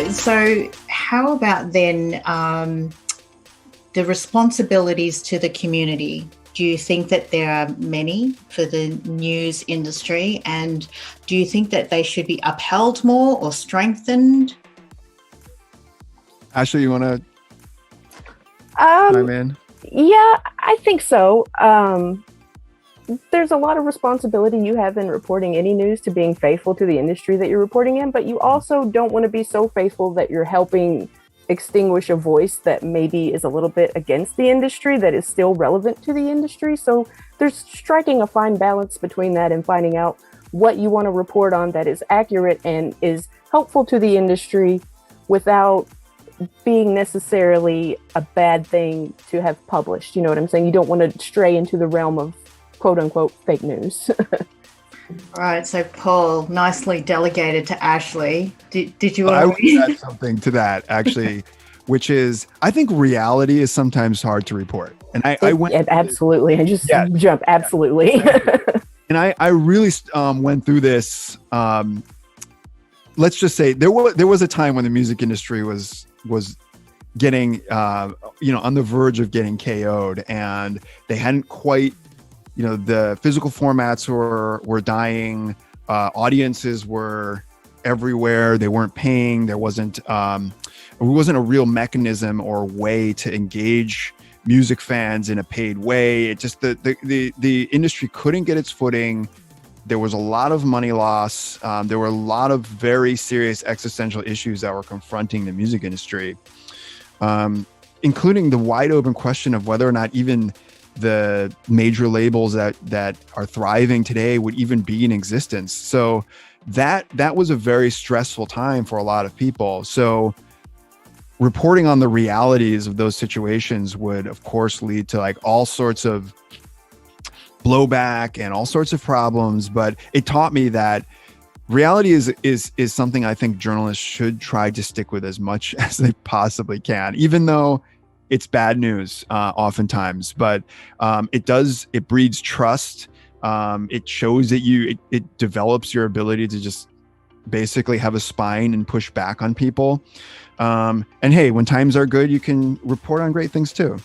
So how about then the responsibilities to the community? Do you think that there are many for the news industry? And do you think that they should be upheld more or strengthened? Ashley, you want to chime in? Yeah, I think so. There's a lot of responsibility you have in reporting any news to being faithful to the industry that you're reporting in, but you also don't want to be so faithful that you're helping extinguish a voice that maybe is a little bit against the industry that is still relevant to the industry. So there's striking a fine balance between that and finding out what you want to report on that is accurate and is helpful to the industry without being necessarily a bad thing to have published. You know what I'm saying? You don't want to stray into the realm of quote unquote fake news. All right. So Paul, nicely delegated to Ashley. Did you I want would add something to that actually, which is I think reality is sometimes hard to report. And I went absolutely. I just jump. Absolutely. And I really went through this. Let's just say there was a time when the music industry was getting on the verge of getting KO'd, and they hadn't quite, the physical formats were dying, audiences were everywhere, they weren't paying, there wasn't a real mechanism or way to engage music fans in a paid way. It just the industry couldn't get its footing. There was a lot of money loss. There were a lot of very serious existential issues that were confronting the music industry, including the wide open question of whether or not even the major labels that are thriving today would even be in existence. So that was a very stressful time for a lot of people. So reporting on the realities of those situations would, of course, lead to like all sorts of blowback and all sorts of problems. But it taught me that reality is something I think journalists should try to stick with as much as they possibly can, even though it's bad news oftentimes. But it breeds trust. It shows that it develops your ability to just basically have a spine and push back on people. And hey, when times are good, you can report on great things too.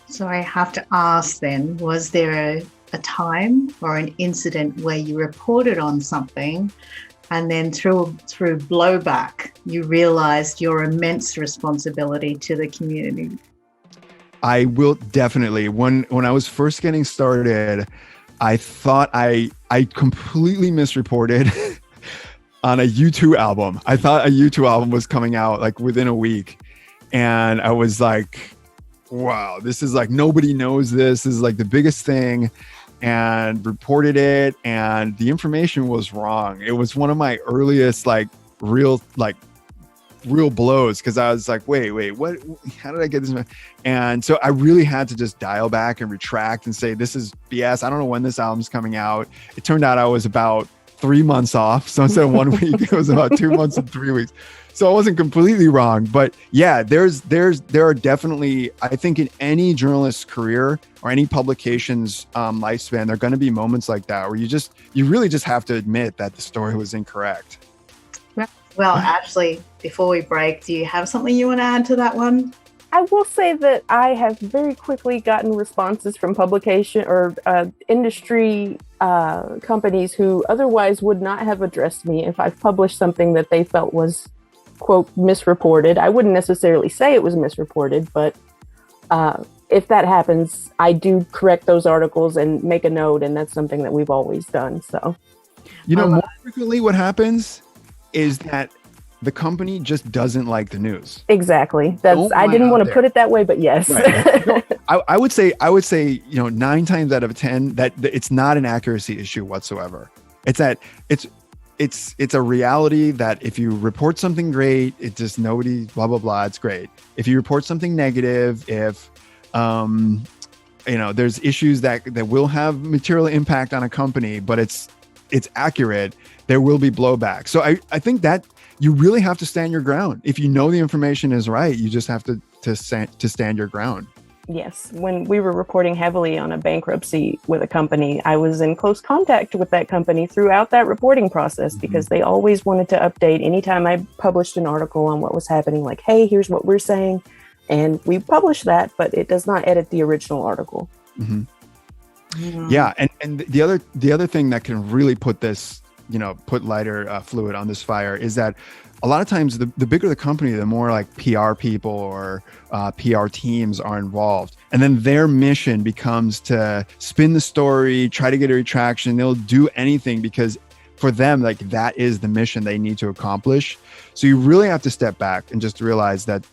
So I have to ask then, was there a time or an incident where you reported on something and then through blowback, you realized your immense responsibility to the community? I will definitely. When I was first getting started, I thought I completely misreported on a U2 album. I thought a U2 album was coming out like within a week. And I was like, wow, this is like, nobody knows this. This is like the biggest thing, and reported it. And the information was wrong. It was one of my earliest, real blows. Cause I was like, wait, what, how did I get this? And so I really had to just dial back and retract and say, this is BS. I don't know when this album's coming out. It turned out I was about 3 months off. So instead of 1 week, it was about 2 months and 3 weeks. So I wasn't completely wrong, but yeah, there are definitely, I think in any journalist's career or any publication's lifespan, there are going to be moments like that where you really just have to admit that the story was incorrect. Well, Ashley, before we break, do you have something you want to add to that one? I will say that I have very quickly gotten responses from publication or industry companies who otherwise would not have addressed me if I've published something that they felt was, quote, misreported. I wouldn't necessarily say it was misreported, but if that happens, I do correct those articles and make a note, and that's something that we've always done. So, more frequently what happens is that the company just doesn't like the news. Exactly. I didn't want to put it that way, but yes. Right. I would say, 9 times out of 10 that it's not an accuracy issue whatsoever. It's that it's a reality that if you report something great, it just nobody blah blah blah. It's great. If you report something negative, if there's issues that will have material impact on a company, but it's accurate, there will be blowback. So I think that you really have to stand your ground. If you know the information is right, you just have to stand your ground. Yes. When we were reporting heavily on a bankruptcy with a company, I was in close contact with that company throughout that reporting process because they always wanted to update anytime I published an article on what was happening, like, hey, here's what we're saying. And we publish that, but it does not edit the original article. Yeah. And the other thing that can really put this, put lighter fluid on this fire is that a lot of times the bigger the company, the more like PR people or PR teams are involved. And then their mission becomes to spin the story, try to get a retraction. They'll do anything because for them, like that is the mission they need to accomplish. So you really have to step back and just realize that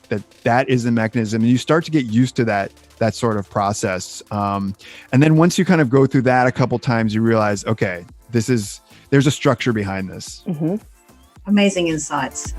is the mechanism. And you start to get used to that sort of process. And then once you kind of go through that a couple times, you realize, okay, there's a structure behind this. Amazing insights.